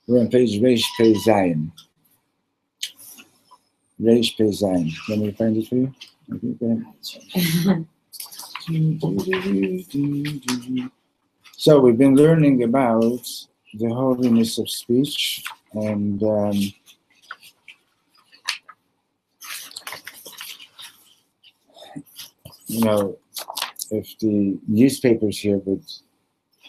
We're on page Reish Pei Zayin. Reish Pei Zayin. Let me find it for you. Okay, go ahead. So we've been learning about the holiness of speech, and you know, if the newspapers here would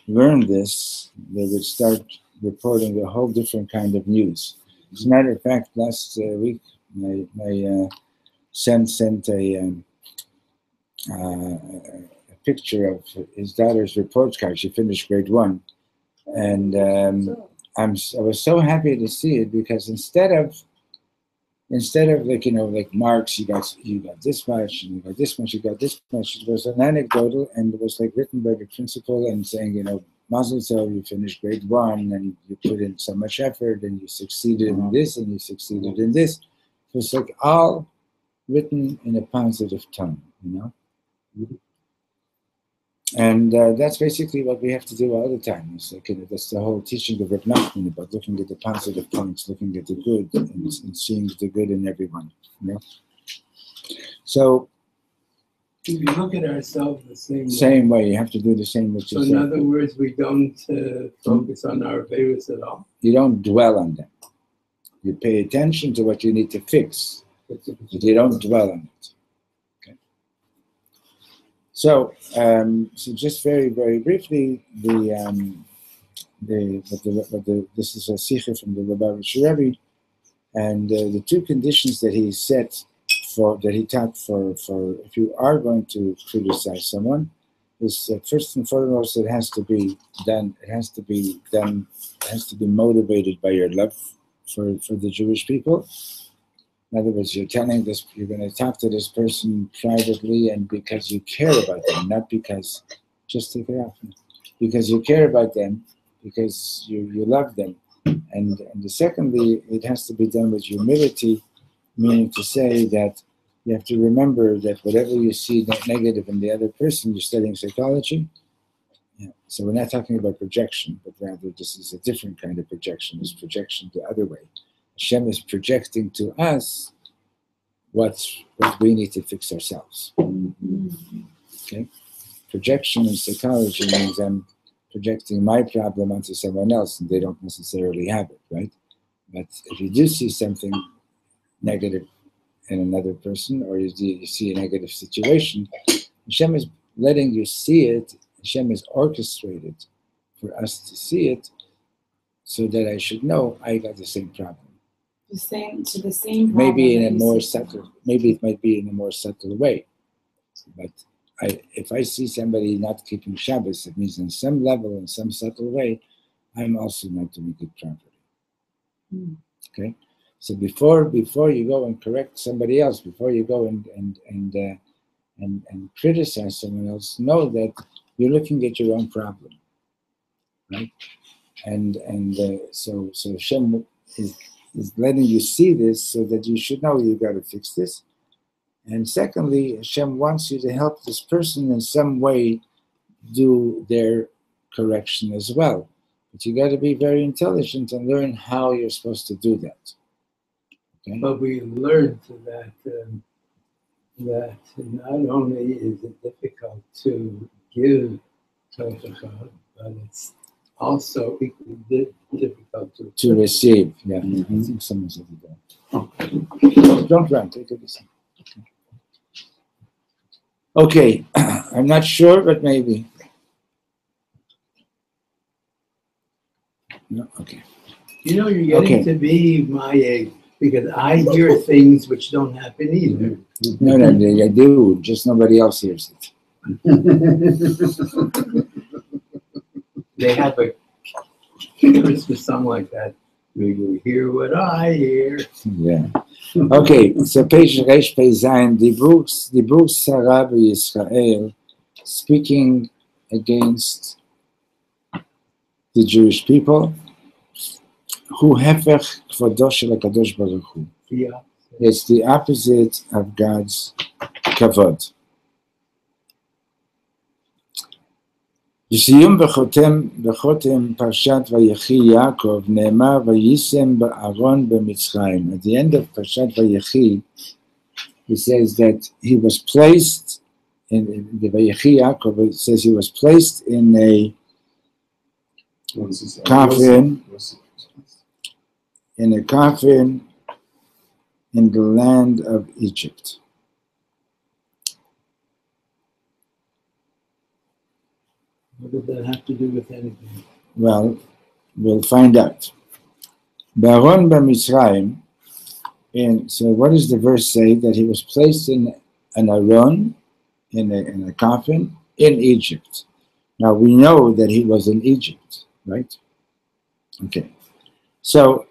learn this, they would start reporting a whole different kind of news. As a matter of fact, last week my son sent a picture of his daughter's report card. She finished grade 1, and I was so happy to see it, because instead of like, you know, like marks, you got this much, and you got this much, you got this much. It was an anecdotal, and it was like written by the principal and saying, you know, Mazel tov, you finished grade 1, and you put in so much effort, and you succeeded in this, and you succeeded in this. It was like all written in a positive tone, you know. And that's basically what we have to do all the time. It's like, you know, that's the whole teaching of Reb Nachman, about looking at the positive points, looking at the good, and seeing the good in everyone. You know. So we look at ourselves the same way. You have to do the same. So in other words, we don't focus on our favorites at all. You don't dwell on them. You pay attention to what you need to fix, but you don't dwell on it. So, so just very, very briefly, this is a sikha from the Lubavitcher Rebbe, and the two conditions that he set for, that he taught for if you are going to criticize someone, is first and foremost, it has to be done. It has to be motivated by your love for the Jewish people. In other words, you're telling this, you're going to talk to this person privately, and because you care about them, not because, just take it off, because you care about them, because you love them. And secondly, it has to be done with humility, meaning to say that you have to remember that whatever you see negative in the other person, you're studying psychology. Yeah. So we're not talking about projection, but rather this is a different kind of projection. It's projection the other way. Hashem is projecting to us what we need to fix ourselves. Okay? Projection in psychology means I'm projecting my problem onto someone else, and they don't necessarily have it, right? But if you do see something negative in another person, or you see a negative situation, Hashem is letting you see it. Hashem is orchestrated for us to see it, so that I should know I got the same problem. The same problem. Maybe in a more subtle. Maybe it might be in a more subtle way. But if I see somebody not keeping Shabbos, it means on some level, in some subtle way, I'm also not doing it properly. Okay. So before you go and correct somebody else, before you go and criticize someone else, know that you're looking at your own problem, right? And so Hashem is letting you see this so that you should know you got to fix this. And secondly, Hashem wants you to help this person in some way do their correction as well. But you got to be very intelligent and learn how you're supposed to do that. Okay? But we learned that that not only is it difficult to give Torah, but it's also equally difficult To receive. Yeah. Mhm. I think someone said that. Don't run. Take a listen. Okay. I'm not sure, but maybe. No? Okay. You know, you're getting to be my age because I hear things which don't happen either. No, I do. Just nobody else hears it. They have a Christmas song like that. Do you hear what I hear? Yeah. Okay, so page Resh Pei Zayin, Dibur Sarah Yisrael, speaking against the Jewish people, who hefech kvodo shel HaKadosh Baruch Hu. Yeah. It's the opposite of God's kavod. בסיום בחותם פרשת ויחי יעקב נאמר וישם בארון במצרים. At the end of פרשת ויחי, he says that he was placed in the ויחי יעקב, it says he was placed in a coffin, in the land of Egypt. What did that have to do with anything? Well, we'll find out. Baron b'Mitzrayim, and so what does the verse say? That he was placed in an aron, in a coffin, in Egypt. Now we know that he was in Egypt, right? Okay. So,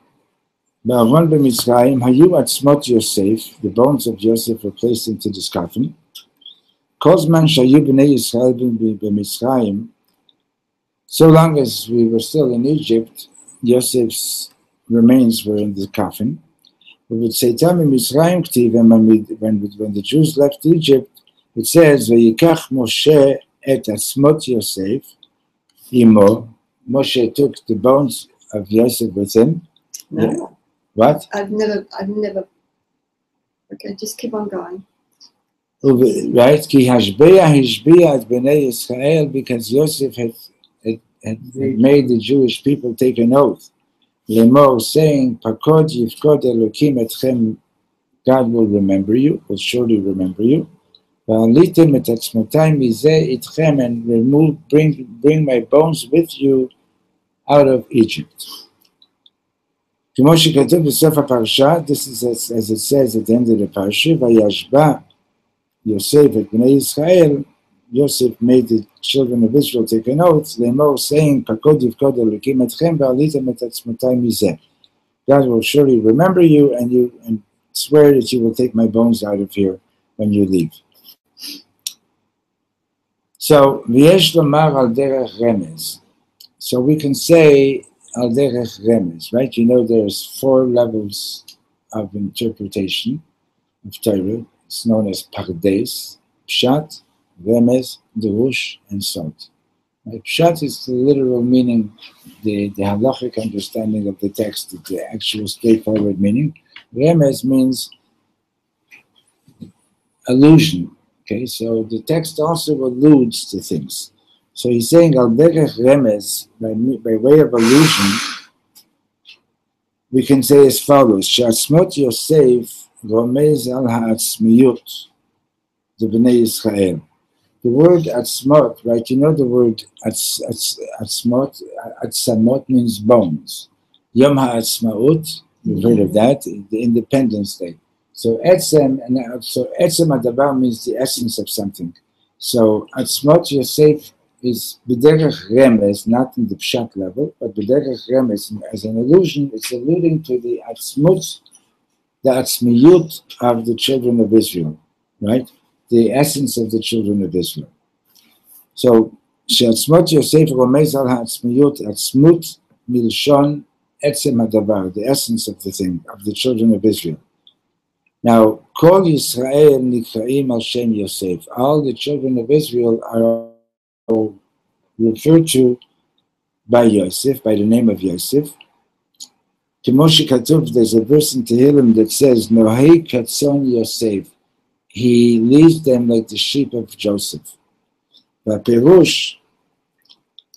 Baron b'Mitzrayim, hayu atzmot Yosef, the bones of Joseph were placed into this coffin. Kozman shayu b'nei Yisrael b'Mitzrayim, so long as we were still in Egypt, Joseph's remains were in the coffin. We would say, Tami Mitzrayim K'tiv, and when the Jews left Egypt, it says, Vayikach Moshe et asmot Yosef, imo. Moshe took the bones of Yosef with him. No. What? I've never. Okay, just keep on going. Right? Ki hashbeya hishbeya b'nei Yisrael, because Yosef had made the Jewish people take an oath. Lemor, saying, Pakod yivkod Elokim etchem, God will remember you, will surely remember you. Va'alitem et atzmotai mizeh itchem, and bring my bones with you out of Egypt. This is as it says at the end of the parsha, Vayashba Yosef et bnei Yisrael, Yosef made the children of Israel take an oath, Lemor, saying, Pakod yivkod Elokim etchem, va'alitem et atzmotai mizeh. God will surely remember you and swear that you will take my bones out of here when you leave. So, v'yesh lomar al derech remez. So we can say al derech remez, right? You know there's 4 levels of interpretation of Torah. It's known as pardes, pshat, remez, derush, and sod. Right? Pshat is the literal meaning, the halachic understanding of the text, the actual straightforward meaning. Remez means allusion. Okay, so the text also alludes to things. So he's saying al derech remez, by way of allusion, we can say as follows: She'atzmot Yosef romez al ha'atzmiyut, the bnei Yisrael. The word atzmot, right? You know the word atzmot. Atzamot means bones. Yom ha'atzmaut, you've heard of that, the Independence Day. So etzem adabar means the essence of something. So atzmot Yosef is b'derech remez, not in the pshat level, but b'derech remez as an allusion. It's alluding to the atzmut, the atzmiyut of the children of Israel, right? The essence of the children of Israel. So, she'atzmot Yosef romez al ha'atzmiyut, atzmut milshon etzem hadavar, the essence of the thing, of the children of Israel. Now, Kol Yisrael nikraim al Shem Yosef. All the children of Israel are referred to by Yosef, by the name of Yosef. K'moshe Katuv, there's a verse in Tehillim that says, Nohei Katzon Yosef. He leads them like the sheep of Joseph. V'perush,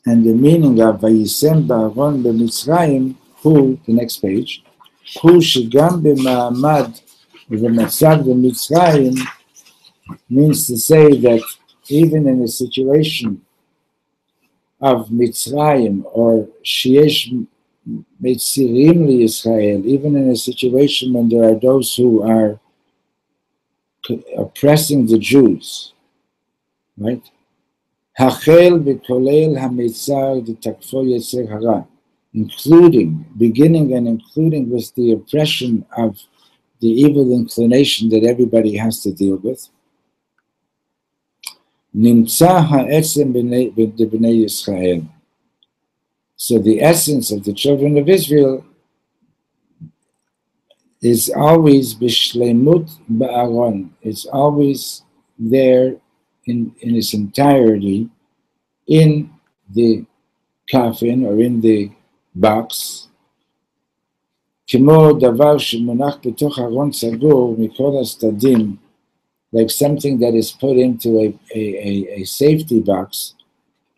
and the meaning of Vayisem Ba'aron b'Mitzrayim, who, the next page, who shegam b'ma'amad v'matzav b'Mitzrayim, means to say that even in a situation of Mitzrayim or Sheyesh Mitzirim Israel, even in a situation when there are those who are oppressing the Jews, right? Hachel b'kolel hamitzar d'takfo yetzer hara, beginning and including with the oppression of the evil inclination that everybody has to deal with. Nimtza ha'etzem b'nei Yisrael. So the essence of the children of Israel is always b'shleimut ba'aron. It's always there in its entirety in the coffin or in the box. Kimo davar shemunach b'toch aron sagur mikol hastadim, like something that is put into a safety box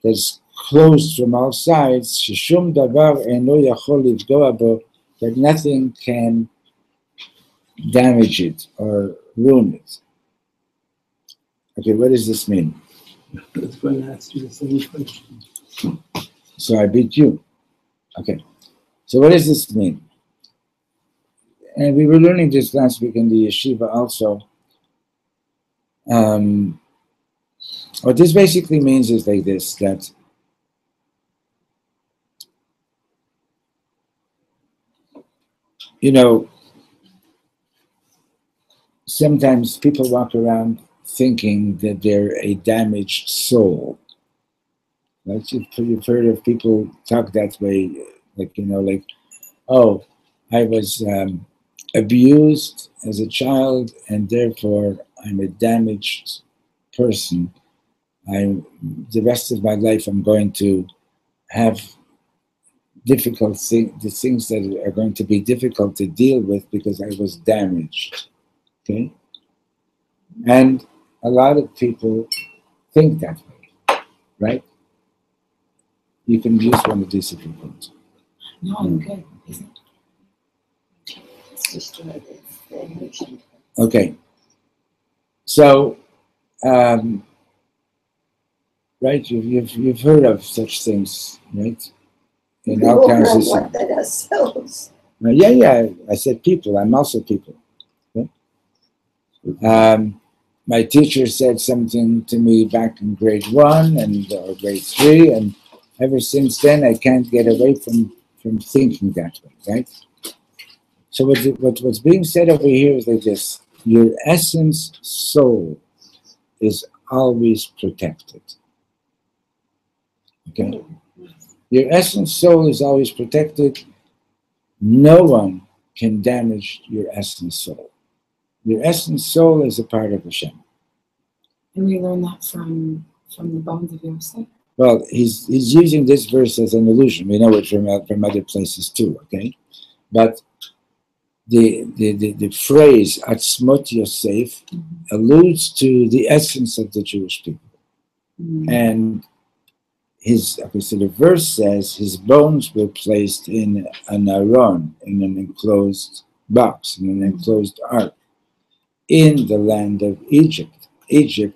that's closed from all sides, sheshum davar eno yachol lifgoa bo, that nothing can damage it or ruin it. Okay, what does this mean? I was going to ask you the same question. So I beat you. Okay, so what does this mean? And we were learning this last week in the yeshiva also. What this basically means is like this, that sometimes people walk around thinking that they're a damaged soul. Right? You've heard of people talk that way, like, oh, I was abused as a child and therefore I'm a damaged person. The rest of my life I'm going to have the things that are going to be difficult to deal with because I was damaged. Okay? And a lot of people think that way, right? You can use one of these if you want. No, I'm good. Okay. So, right, you've heard of such things, right? In all kinds of what that ourselves. Yeah. I said people. I'm also people. Okay? My teacher said something to me back in grade 1 or grade 3, and ever since then I can't get away from thinking that way, right? So what's being said over here is like this: your essence soul is always protected. Okay? Your essence soul is always protected. No one can damage your essence soul. Your essence soul is a part of Hashem. And we learn that from the bones of Yosef. Well, he's using this verse as an illusion. We know it from other places too, okay? But the phrase Atzmot Yosef alludes to the essence of the Jewish people. And so the verse says his bones were placed in an aron, in an enclosed box, in an enclosed ark, in the land of Egypt. Egypt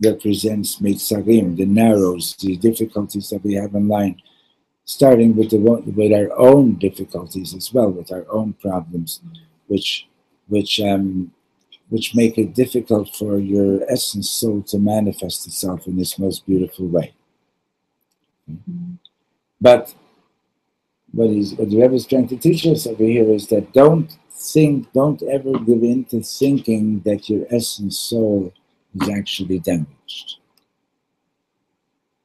represents Mitzarim, the narrows, the difficulties that we have in life, starting with our own difficulties as well, with our own problems, which make it difficult for your essence soul to manifest itself in this most beautiful way. But what the Rebbe is trying to teach us over here is that don't ever give in to thinking that your essence soul is actually damaged.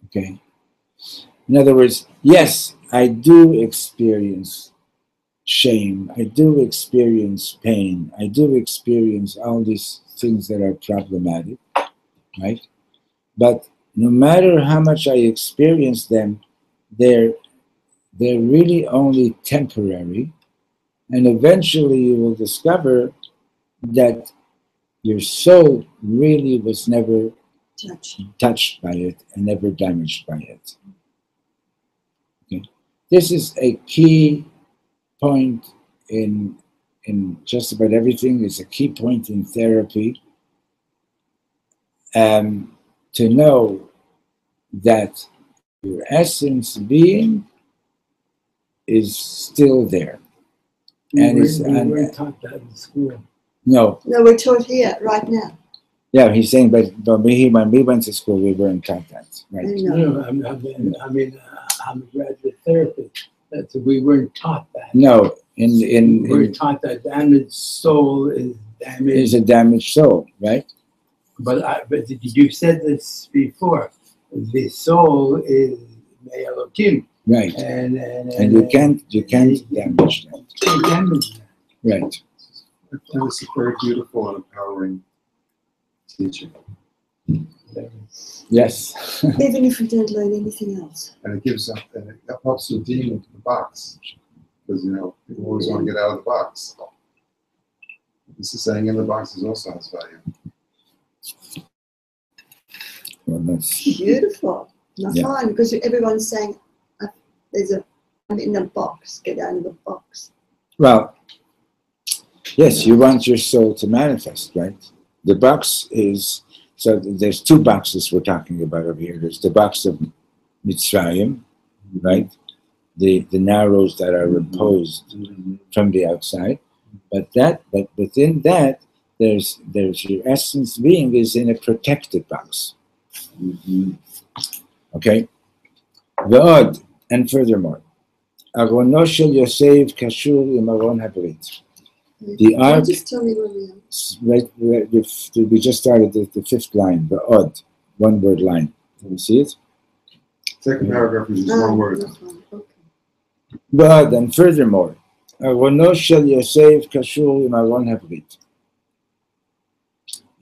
Okay? In other words, yes, I do experience shame, I do experience pain, I do experience all these things that are problematic, right? But no matter how much I experience them, they're really only temporary, and eventually you will discover that your soul really was never touched by it and never damaged by it. Okay. This is a key point in just about everything. It's a key point in therapy. To know that your essence being is still there. We weren't taught that in school. No, we're taught here right now. yeah, he's saying, but when we went to school, we weren't taught that, right? No, I'm a graduate therapist. We weren't taught that. No, we were taught that damaged soul is damaged. Is a damaged soul, right? But you said this before. The soul is Me'elokim. Right. And you can't damage that. Can't damage that. Right. That was a very beautiful and empowering teaching. Yes. Even if we don't learn anything else. And it gives up, and it helps you deal into the box. Because, people always want to get out of the box. This is saying in the box also has value. Well, that's beautiful. Not Yeah. fun, because everyone's saying, I'm in a box, get out of the box. Well, yes, you want your soul to manifest, right? The box is, so there's two boxes we're talking about over here. There's the box of Mitzrayim, right? The narrows that are imposed from the outside. But within that, there's your essence being is in a protected box. Okay? Ve'od, and furthermore, Arono shel Yosef kashur im aron habrit. The ark, Just tell me where we are. we just started the fifth line, the odd, one word line. Can you see it? Second paragraph is just one word. That's one. Okay. But and furthermore, Arono shel Yosef kashur im aron habrit.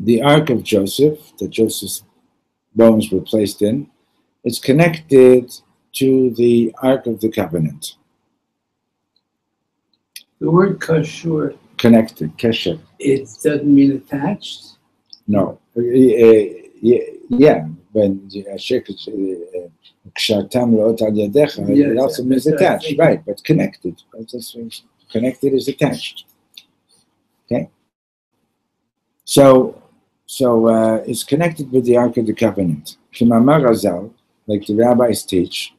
The ark of Joseph, that Joseph's bones were placed in, is connected to the ark of the covenant. The word kashur, Connected, kesher. it doesn't mean attached. No. Yeah. When kshartam leot al yadecha, it also means attached, right? But connected. Connected is attached. Okay. So it's connected with the Ark of the Covenant. Kimamar Razal, like the rabbis teach,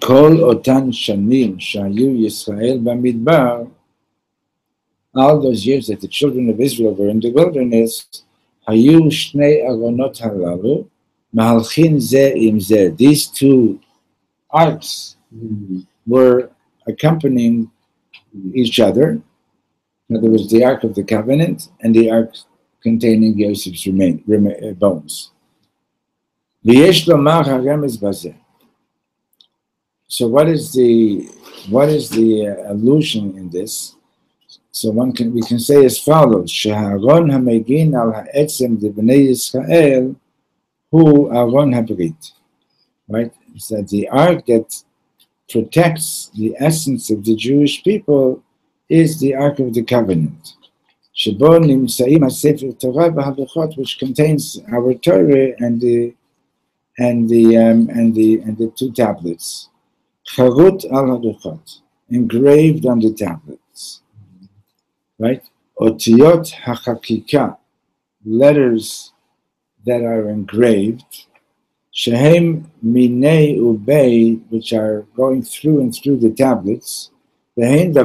Kol otan shanim shayu Yisrael b'midbar, all those years that the children of Israel were in the wilderness, hayu shnei aronot halalu, mahalchin ze im ze. These two arks were accompanying each other. In other words, the Ark of the Covenant and the Ark containing Yosef's bones. V'yesh lomar haremez bazeh. So what is the allusion in this? So we can say as follows: Sheharon hamegin al ha'etzem de bnei Yisrael hu Aron habrit. Right? It's that the ark that protects the essence of the Jewish people is the Ark of the Covenant, Shebo nimtzaim haSefer Torah v'Halachot, which contains our Torah and the two tablets, Charut al Halachot, engraved on the tablets, right? Otiyot hachakika, letters that are engraved, Shehem minei ubei, which are going through and through the tablets. And the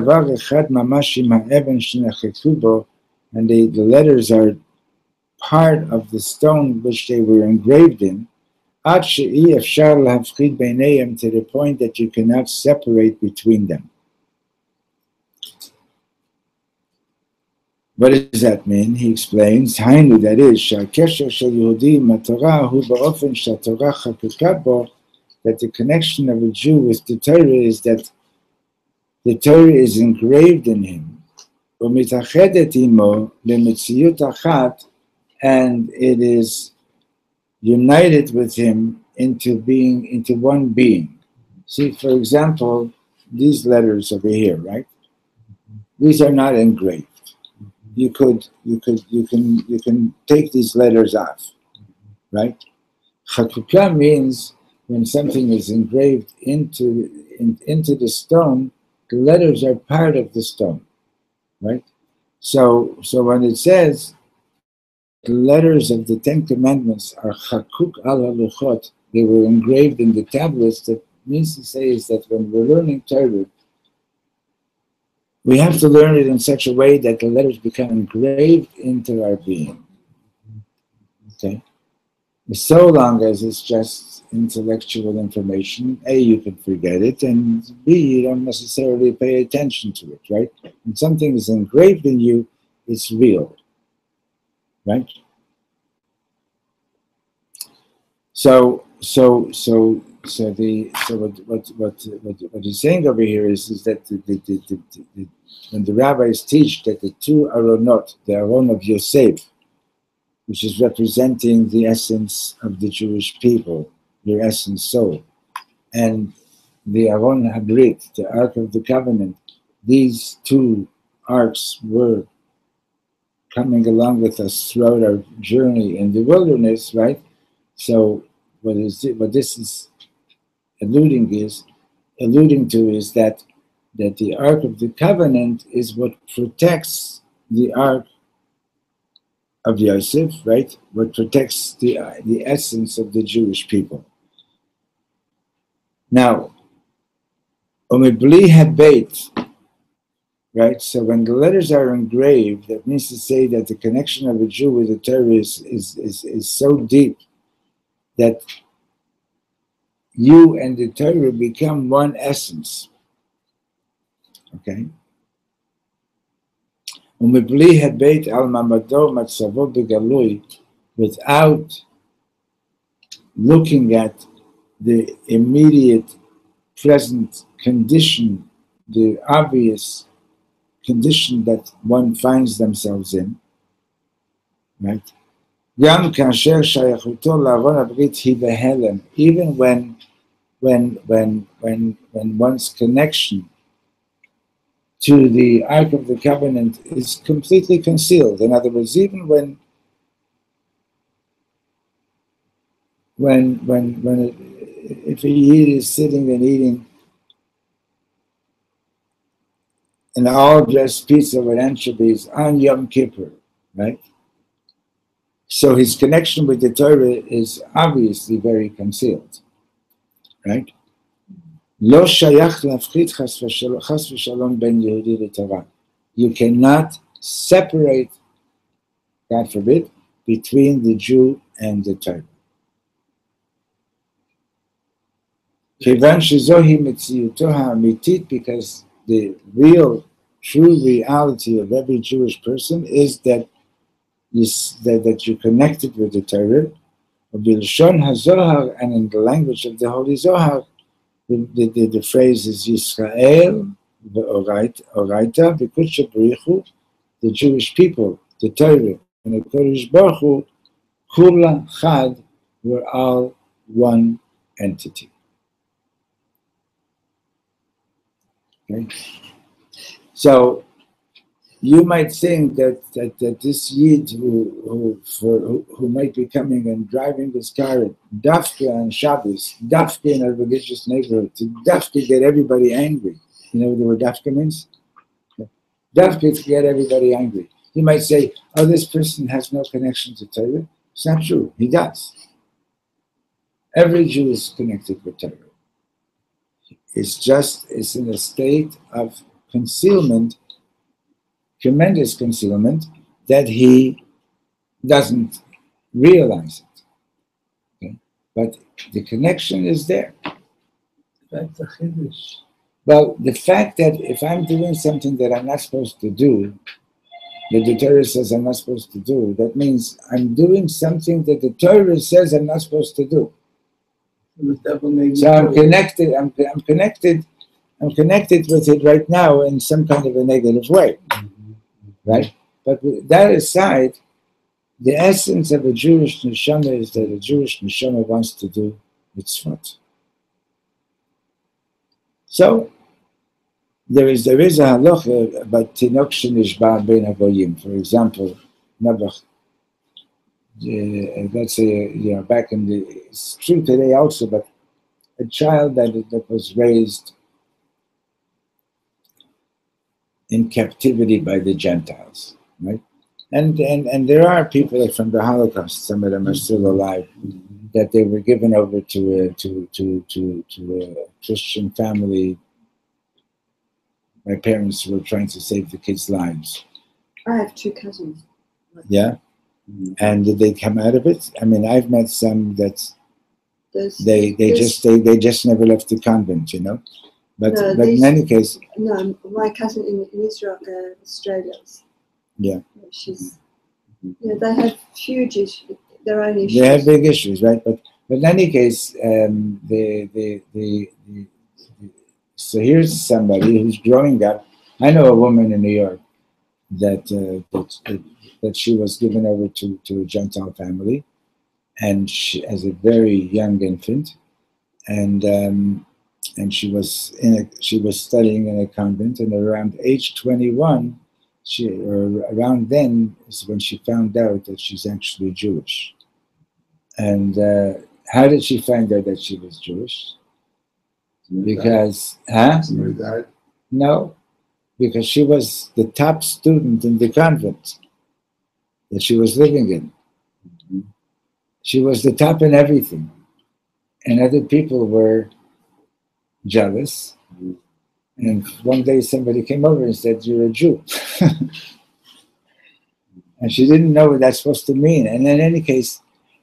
letters are part of the stone which they were engraved in, to the point that you cannot separate between them. What does that mean? He explains, that is, that the connection of a Jew with the Torah is that the Torah is engraved in him, and it is united with him into one being. See, for example, these letters over here, right? These are not engraved. You can take these letters off, right? Chakuka means when something is engraved into the stone, the letters are part of the stone, right? So when it says the letters of the Ten Commandments are chakuk al haluchot, they were engraved in the tablets, that means to say is that when we're learning Torah, we have to learn it in such a way that the letters become engraved into our being. Okay? So long as it's just intellectual information, A, you can forget it, and B, you don't necessarily pay attention to it, right? When something is engraved in you, it's real, right? So what he's saying over here is that when the rabbis teach that the two aronot, the aron of Yosef, which is representing the essence of the Jewish people, their essence soul, and the Aron Habrit, the Ark of the Covenant, these two arks were coming along with us throughout our journey in the wilderness, right? So what this is alluding to is that the Ark of the Covenant is what protects the Ark of Yosef, right? What protects the essence of the Jewish people. Now, Omibli Habeit, right? So when the letters are engraved, that means to say that the connection of a Jew with the Torah is so deep that you and the Torah become one essence. Okay? Umibli Habeit al Mamado Matzavo Begalui, without looking at the immediate present condition, the obvious condition that one finds themselves in, right? Even when one's connection to the Ark of the Covenant is completely concealed. In other words, even when if a Yid is sitting and eating an all-dressed pizza with anchovies on Yom Kippur, right? So his connection with the Torah is obviously very concealed, right? Lo shayach lafchit chas v'shalom ben Yehudi v'Torah. You cannot separate, God forbid, between the Jew and the Torah. Kivan shezohi metziyuto ha'amitit, because the real, true reality of every Jewish person is that you're connected with the Torah. B'lshon hazohar, and in the language of the Holy Zohar, the phrase is Yisrael v'oraita v'kudsha b'richu, the Jewish people, the Torah, and the Kodesh Baruch Hu, kula chad, were all one entity. Okay? So you might think that this Yid who might be coming and driving this car at Dafka on Shabbos, Dafka in a religious neighborhood, to Dafka get everybody angry. You know what the word Dafka means? Dafka to get everybody angry. You might say, oh, this person has no connection to Torah. It's not true. He does. Every Jew is connected with Torah. It's in a state of concealment, tremendous concealment, that he doesn't realize it. Okay? But the connection is there. That's a chiddush. Well, the fact that if I'm doing something that I'm not supposed to do, that the Torah says I'm not supposed to do, that means I'm doing something that the Torah says I'm not supposed to do. So I'm connected. I'm connected with it right now in some kind of a negative way, right? But with that aside, the essence of a Jewish neshama is that a Jewish neshama wants to do mitzvot. So there is a halacha about tinok shenishba ben avoyim. For example, let's say, back in the, it's true today also, but a child that was raised in captivity by the Gentiles, right? And there are people like from the Holocaust, some of them are still alive, that they were given over to a Christian family. My parents were trying to save the kids' lives. I have 2 cousins. Yeah, and did they come out of it? I mean, I've met some that they just never left the convent, But No, but in any case, No, my cousin in Israel, Australia. Yeah. She's. Yeah, they have huge issues, their own issues. they have big issues, right? But in any case, so here's somebody who's growing up. I know a woman in New York that she was given over to a Gentile family, and she, as a very young infant, and she was studying in a convent, and around age 21, around then is when she found out that she's actually Jewish. And how did she find out that she was Jewish? Because, Somebody died? No, because she was the top student in the convent that she was living in. She was the top in everything. And other people were jealous. And one day somebody came over and said, "You're a Jew." And she didn't know what that's supposed to mean. And in any case,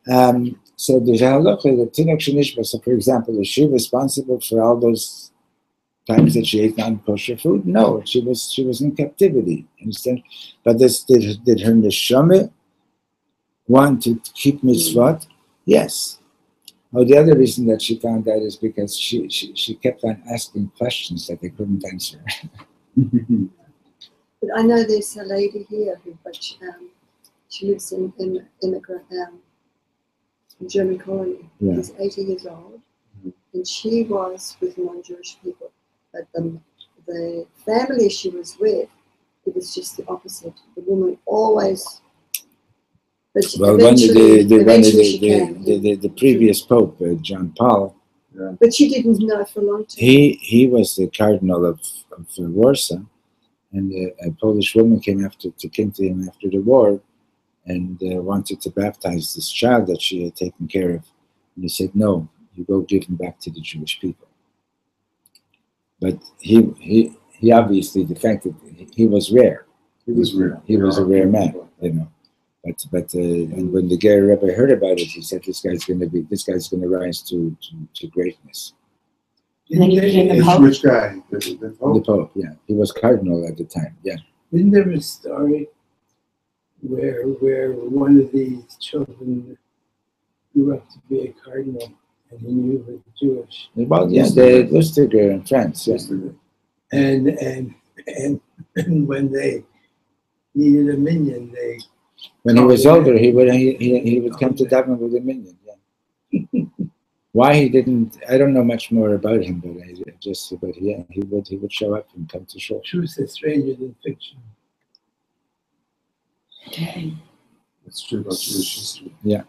so there's a halakha, the tinok shenishba. So for example, is she responsible for all those times that she ate non-kosher food? No, she was in captivity. Understand? But did her neshama want to keep mitzvot? Yes. Oh, the other reason that she found out is because she kept on asking questions that they couldn't answer. But I know there's a lady here but she lives in immigrant German colony. Yeah. She's 80 years old, and she was with non-Jewish people. But the family she was with, it was just the opposite. The woman always. But the previous Pope, John Paul, but she didn't know for a long time. He was the Cardinal of Warsaw, and a Polish woman came to him after the war, and wanted to baptize this child that she had taken care of. And he said, "No, you go give him back to the Jewish people." But he obviously, the fact that he was rare. He was rare. He was a rare man, But and when the Ger Rebbe heard about it, he said, "This guy's going to rise to greatness." And then he became the Pope. Which guy? The Pope? The Pope, yeah, he was cardinal at the time. Yeah. Isn't there a story where one of these children grew up to be a cardinal and he knew he was Jewish? Well, yeah, the Lustiger in France, yes. And when they needed a minion, When he was older, he would come to Dublin with a minion. Yeah. Why he didn't, I don't know much more about him, but he would show up and come to shul. Truth is stranger than fiction. Okay. That's true about Jewish history. Yeah.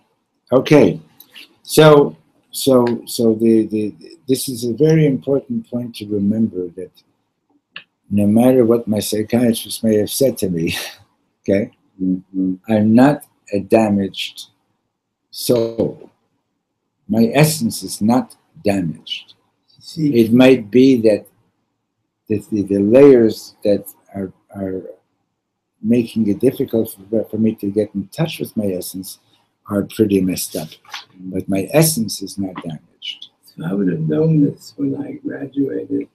Okay. So this is a very important point to remember, that no matter what my psychiatrist may have said to me, okay, I'm not a damaged soul. My essence is not damaged. See, It might be that the layers that are making it difficult for me to get in touch with my essence are pretty messed up. But my essence is not damaged. so I would have known this when I graduated.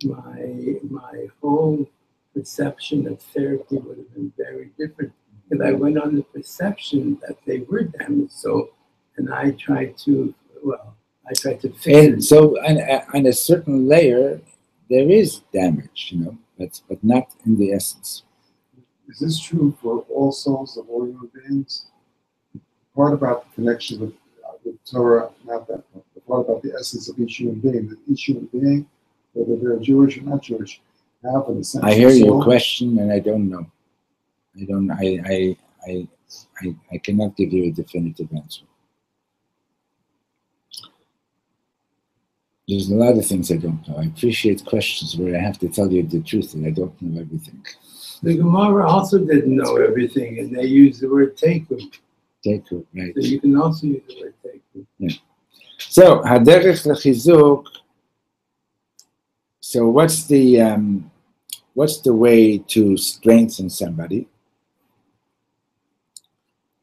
My whole perception of therapy would have been very different, because I went on the perception that they were damaged. So, and I tried to fix And it. so on a certain layer, there is damage, but not in the essence. Is this true for all souls of all human beings? Part about the connection with Torah, not that part, but part about the essence of each human being. That each human being, whether they're Jewish or not Jewish, have an essential I hear soul. your question, and I don't know. I cannot give you a definitive answer. There's a lot of things I don't know. I appreciate questions where I have to tell you the truth and I don't know everything. The Gemara also didn't know everything, and they used the word teku. Teku, right? So you can also use the word teku. Yeah. So haderech lechizuk. So what's the way to strengthen somebody?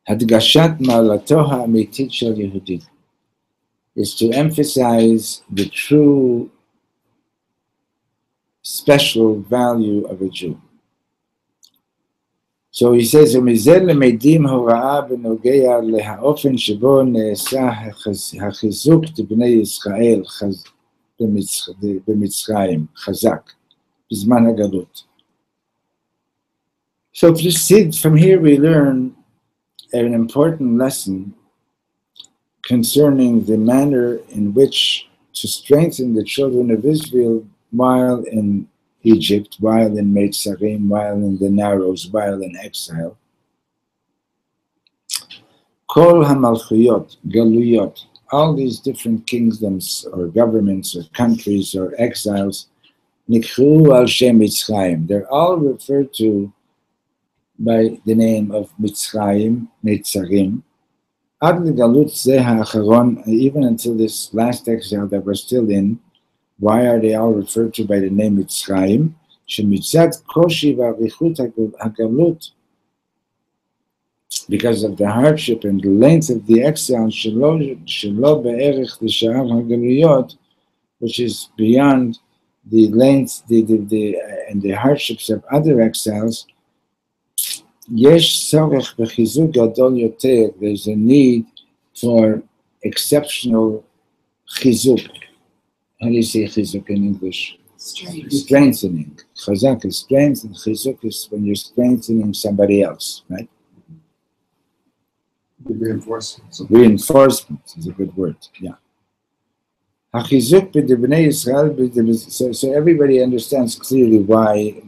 Hadgashat ma'alato ha'amitit shel Yehudi is to emphasize the true special value of a Jew. So he says, "Umizel lemedim hora'ah b'nogea lehaofen shebo ne'esa hachizuk d'bnei Yisrael b'Mitzrayim chazak b'zman hagalut." So proceed from here. We learn an important lesson concerning the manner in which to strengthen the children of Israel while in Egypt, while in Mitzrayim, while in the Narrows, while in exile. Kol hamalchuyot, galuyot, all these different kingdoms or governments or countries or exiles, nikhu al shem Mitzrayim, they're all referred to by the name of Mitzrayim, Mitzrayim, ad legalut zeh ha'acharon, even until this last exile that we're still in. Why are they all referred to by the name Mitzrayim? Shemitzad koshi v'arichut hagalut, because of the hardship and the length of the exile, shelo be'erech l'sha'ar hagaluyot, which is beyond the length and the hardships of other exiles. Yesh tzorech b'chizuk gadol yoter, there's a need for exceptional chizuk. How do you say chizuk in English? Strengthening. Chazak is strength, and chizuk is when you're strengthening somebody else, right? Reinforcement. Reinforcement is a good word, yeah. Hachizuk b'dibnei Yisrael, so everybody understands clearly why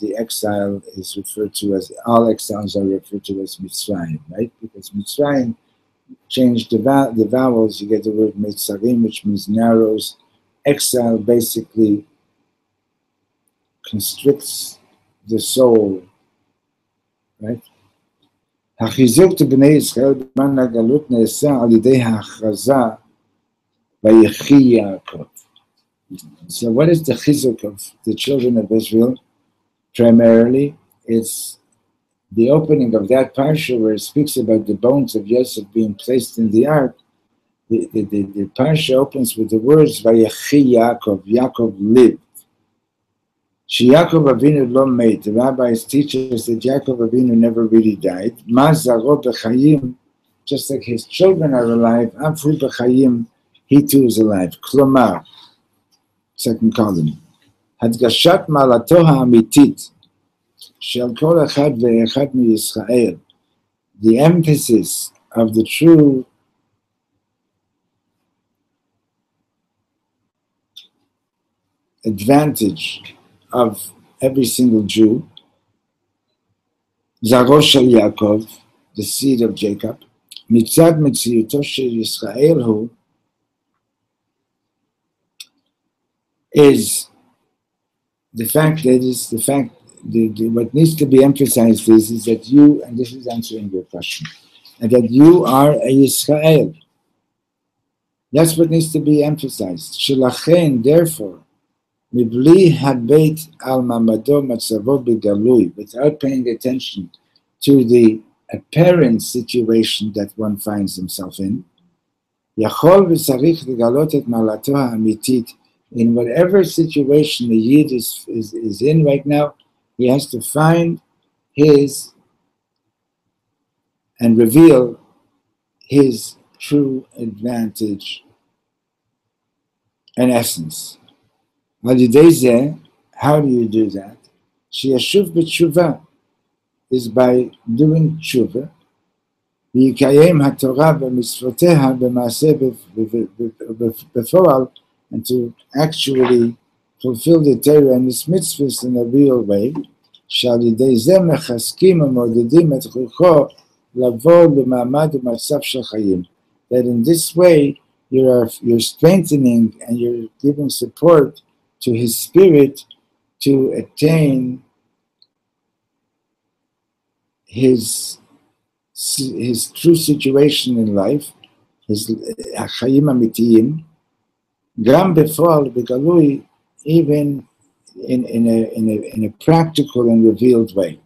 the exile is referred to as, all exiles are referred to as Mitzrayim, right? Because Mitzrayim changed the vowels, you get the word Mitzrayim, which means narrows. Exile basically constricts the soul, right? Hachizuk b'nei Yisrael b'man hagalut ne'esa al yidei ha'achraza v'yechi Yaakov. So what is the chizuk of the children of Israel? Primarily, it's the opening of that parsha where it speaks about the bones of Yosef being placed in the ark. The parsha opens with the words Vayechi Yaakov. Yaakov lived. She Yaakov Avinu lo made. The rabbis teach us that Yaakov Avinu never really died. Ma zaro b'chayim, just like his children are alive. Afu b'chayim, he too is alive. Klomar, second column. Hadgashat malato ha'amitit shel kol echad ve'echad miYisrael. The emphasis of the true advantage of every single Jew, Zaro shel Yaakov, the seed of Jacob, mitzad metziyuto shel Yisrael hu, is the fact that what needs to be emphasized is that you, and this is answering your question, and that you are a Yisrael. That's what needs to be emphasized. Shelachen, therefore, Mibli habeit al mamado matzavo begalui, without paying attention to the apparent situation that one finds himself in. Yachol v'tzarich legalot et malato ha'amitit. In whatever situation the Yid is in right now, he has to find his and reveal his true advantage and essence. How do you do that? Sheyashuv b'tshuva is by doing tshuva. ויקיים התורה במצוותיה במעשה בפועל, and to actually fulfill the Torah and its mitzvahs in a real way, שעל ידי זה מחזקים ומעודדים את רוחו לבוא למעמד ומצב של חיים. That in this way you're strengthening and you're giving support to his spirit to attain his true situation in life, his החיים האמיתיים, גם בפועל בגלוי, even in a practical and revealed way.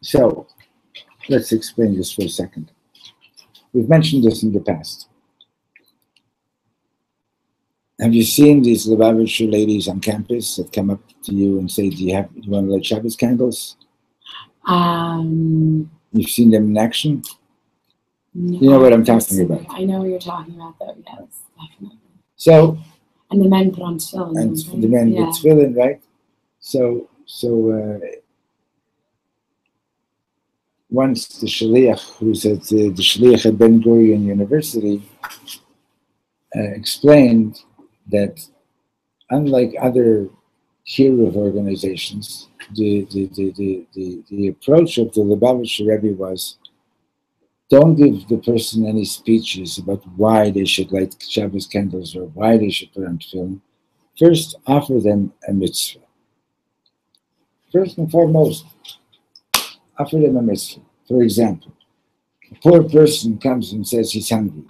So, let's explain this for a second. We've mentioned this in the past. Have you seen these Lubavitcher ladies on campus that come up to you and say, do you want to light Shabbos candles? You've seen them in action? No, you know what I'm talking about. I know what you're talking about, though. Yes, definitely. So, and the men put on tefillin. And the men with tefillin, right? So once the shaliach, who's at the shaliach at Ben Gurion University, explained that unlike other kiruv organizations, the approach of the Lubavitcher Rebbe was, don't give the person any speeches about why they should light Shabbos candles or why they should put on tefillin. First, offer them a mitzvah. First and foremost, offer them a mitzvah. For example, a poor person comes and says he's hungry.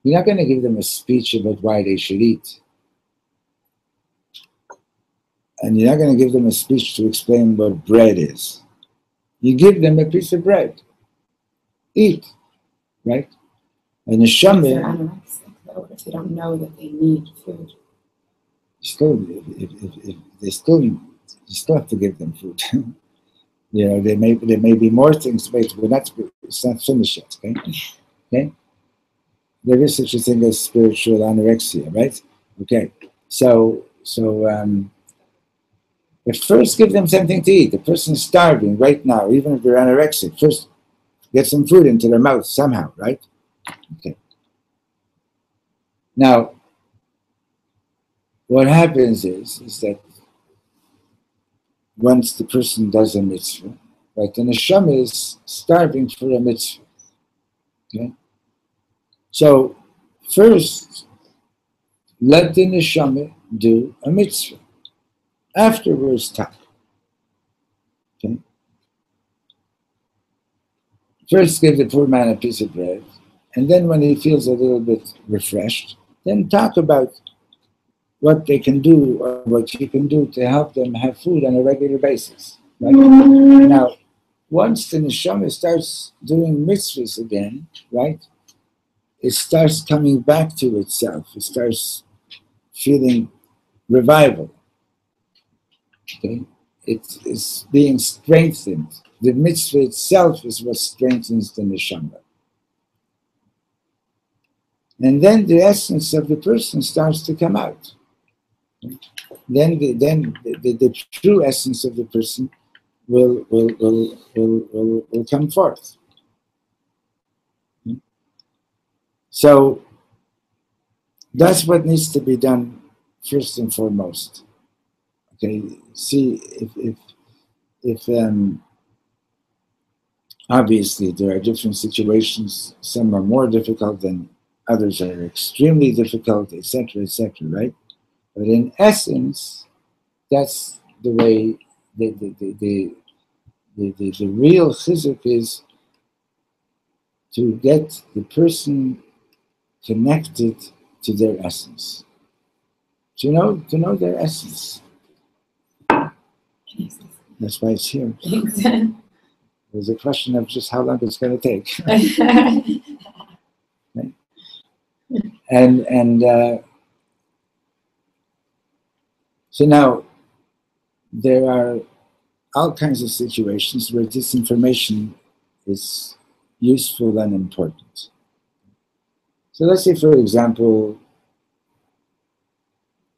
You're not going to give them a speech about why they should eat. And you're not going to give them a speech to explain what bread is. You give them a piece of bread. Eat, right? And the If they're anorexic, though, if they don't know that they need food. You still have to give them food. You know, there may be more things, but it's not finished yet, okay? There is such a thing as spiritual anorexia, right? Okay, but first give them something to eat. The person's starving right now, even if they're anorexic. First, get some food into their mouth somehow, right? Okay. Now, what happens is that once the person does a mitzvah, right, the neshama is starving for a mitzvah. Okay? So, first, let the neshama do a mitzvah. Afterwards, talk. Okay? First, give the poor man a piece of bread, and then when he feels a little bit refreshed, then talk about what they can do or what you can do to help them have food on a regular basis. Right? Now, once the neshama starts doing mitzvahs again, right, it starts coming back to itself. It starts feeling revival. Okay? It's being strengthened. The mitzvah itself is what strengthens the neshama. And then the essence of the person starts to come out. Then the true essence of the person will come forth. So that's what needs to be done first and foremost. Okay, see if obviously there are different situations. Some are more difficult than others are extremely difficult, etc., right? But in essence, that's the way the real chizuk is, to get the person connected to their essence. To know their essence. That's why it's here. There's a question of just how long it's going to take. Right? And so now there are all kinds of situations where this information is useful and important. So let's say, for example,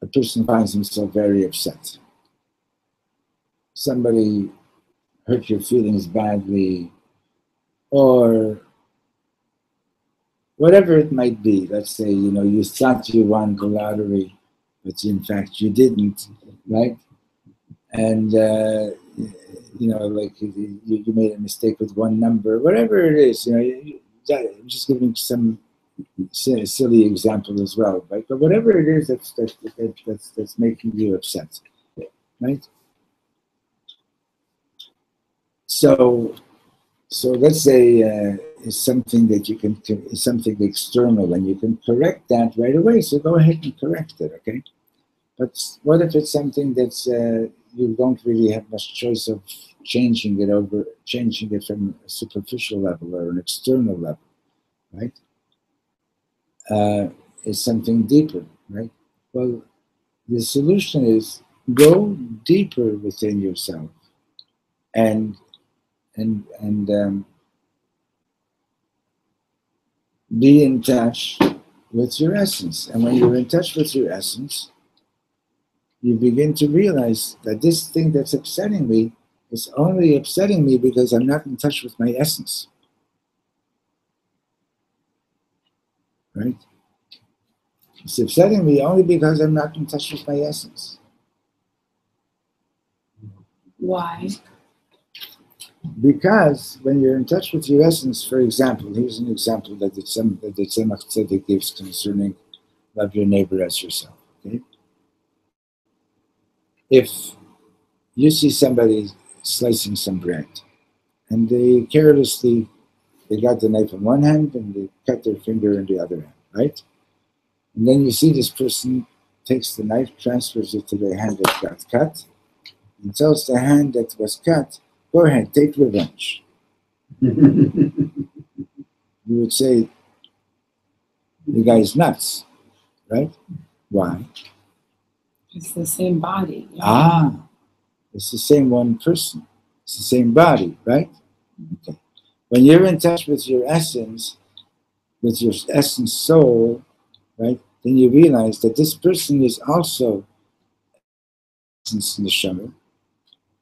a person finds himself very upset. Somebody hurt your feelings badly, or whatever it might be. Let's say, you thought you won the lottery, but in fact you didn't, right? And, like you made a mistake with one number, whatever it is, I'm just giving some silly example as well, right? But whatever it is that's making you upset, right? So let's say it's something that you can, it's something external, and you can correct that right away. So go ahead and correct it, okay? But what if it's something that's you don't really have much choice of changing it from a superficial level or an external level, right? It's something deeper, right? Well, the solution is go deeper within yourself and be in touch with your essence. And when you're in touch with your essence, you begin to realize that this thing that's upsetting me is only upsetting me because I'm not in touch with my essence. Right? It's upsetting me only because I'm not in touch with my essence. Why? Because when you're in touch with your essence, for example, here's an example that the Tzemach Tzedek gives concerning love your neighbor as yourself. Okay? If you see somebody slicing some bread, and they got the knife in one hand and they cut their finger in the other hand, right? And then you see this person takes the knife, transfers it to the hand that got cut, and tells the hand that was cut, go ahead, take revenge. You would say, the guy's nuts, right? Why? It's the same body. Yeah. Ah, it's the same one person. It's the same body, right? Okay. When you're in touch with your essence soul, right, then you realize that this person is also essence neshama,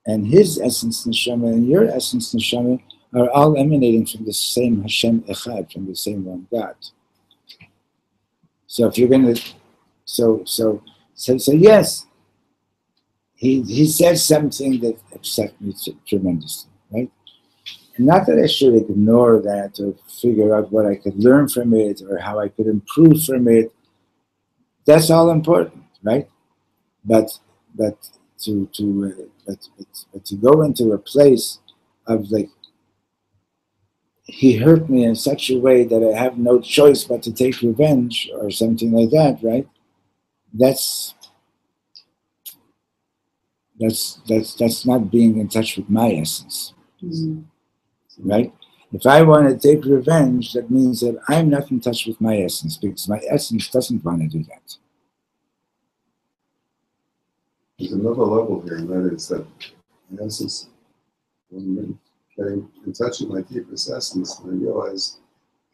and his essence neshama and your essence neshama are all emanating from the same Hashem Echad, from the same one God. So if you're going to, so yes, he said something that upset me tremendously, right? And not that I should ignore that or figure out what I could learn from it or how I could improve from it. That's all important, right? But to go into a place of like, he hurt me in such a way that I have no choice but to take revenge or something like that, right? That's not being in touch with my essence, right? If I want to take revenge, that means that I'm not in touch with my essence, because my essence doesn't want to do that. There's another level here, and that is that, in essence, when I'm getting in touch with my deepest essence, and I realize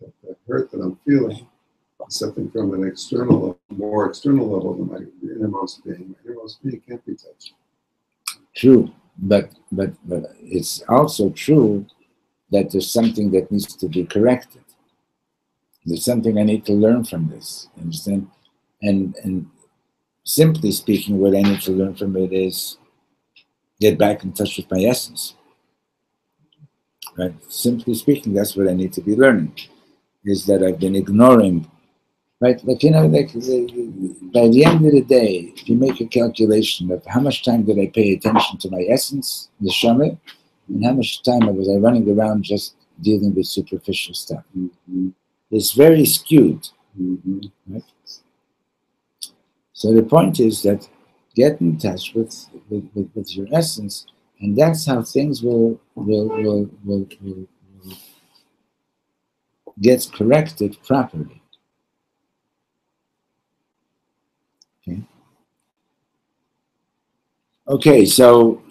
that the hurt that I'm feeling is something from an external level, more external level than my innermost being. My innermost being can't be touched. True, but it's also true that there's something that needs to be corrected. There's something I need to learn from this. Understand? And simply speaking, what I need to learn from it is get back in touch with my essence. Right? Simply speaking, that's what I need to be learning. Is that I've been ignoring. Right? Like, by the end of the day, if you make a calculation of how much time did I pay attention to my essence, the Neshama, and how much time was I running around just dealing with superficial stuff. Mm-hmm. It's very skewed. Mm-hmm. Right? So the point is that get in touch with your essence, and that's how things will get corrected properly. Okay, so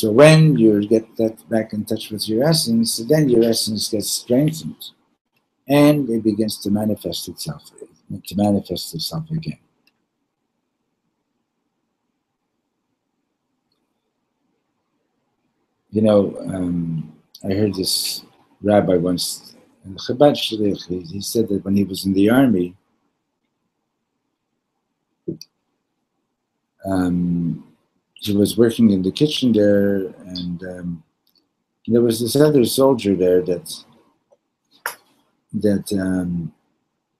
when you get that back in touch with your essence, then your essence gets strengthened, and it begins to manifest itself again. I heard this rabbi once And Chabad Shlich, he said that when he was in the army, he was working in the kitchen there, and there was this other soldier there that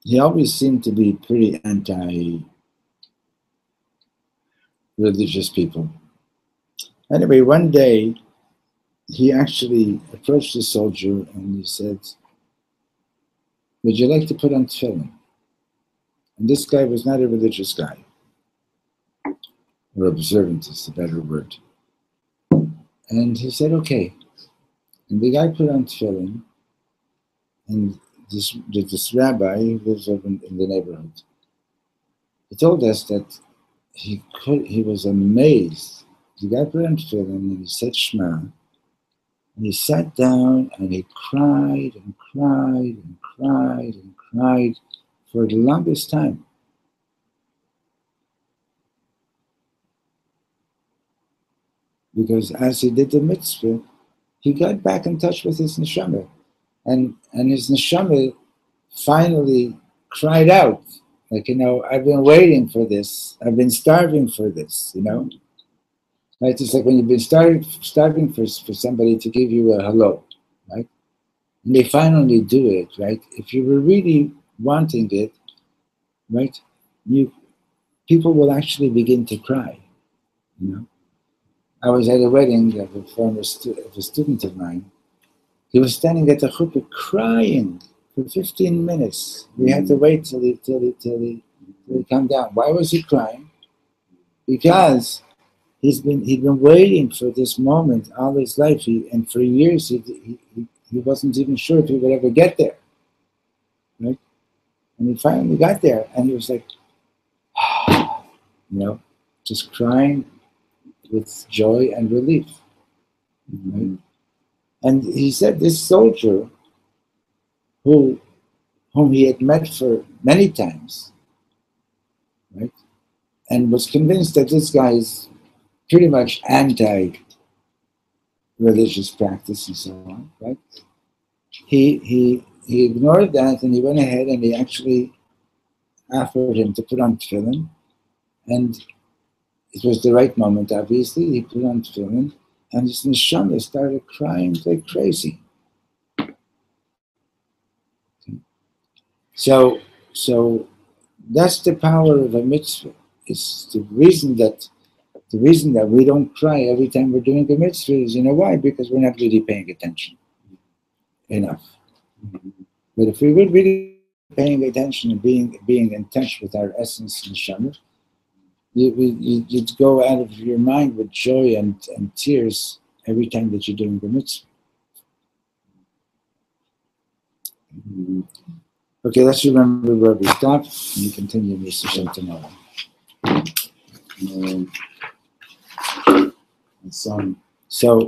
he always seemed to be pretty anti-religious people. Anyway, one day he actually approached the soldier and he said, "Would you like to put on tefillin?" And this guy was not a religious guy, or observant is the better word. And he said, "Okay." And the guy put on tefillin, and this rabbi who lives over in the neighborhood, he told us that he was amazed. The guy put on tefillin and he said Shema, and he sat down and he cried and cried and cried and cried for the longest time. Because as he did the mitzvah, he got back in touch with his neshama. And his neshama finally cried out, like, I've been waiting for this. I've been starving for this, Right? It's like when you've been starving for somebody to give you a hello, right? And they finally do it, right? If you were really wanting it, right, people will actually begin to cry, I was at a wedding of a former student of mine. He was standing at the chuppah crying for 15 minutes. We had to wait till he calmed down. Why was he crying? Because he'd been waiting for this moment all his life, and for years he wasn't even sure if he would ever get there, right? And he finally got there, and he was like, just crying with joy and relief. Right? And he said this soldier, whom he had met for many times, right, and was convinced that this guy is pretty much anti-religious practice and so on, right? He ignored that, and he went ahead and he actually offered him to put on tefillin, and it was the right moment, obviously. He put on tefillin, and his neshama started crying like crazy. So that's the power of a mitzvah. It's the reason that we don't cry every time we're doing a mitzvah is, why? Because we're not really paying attention enough. But if we were really paying attention and being in touch with our essence and neshama, you'd go out of your mind with joy and tears every time that you're doing the mitzvah. Okay, let's remember where we stopped, and we continue in this session tomorrow. So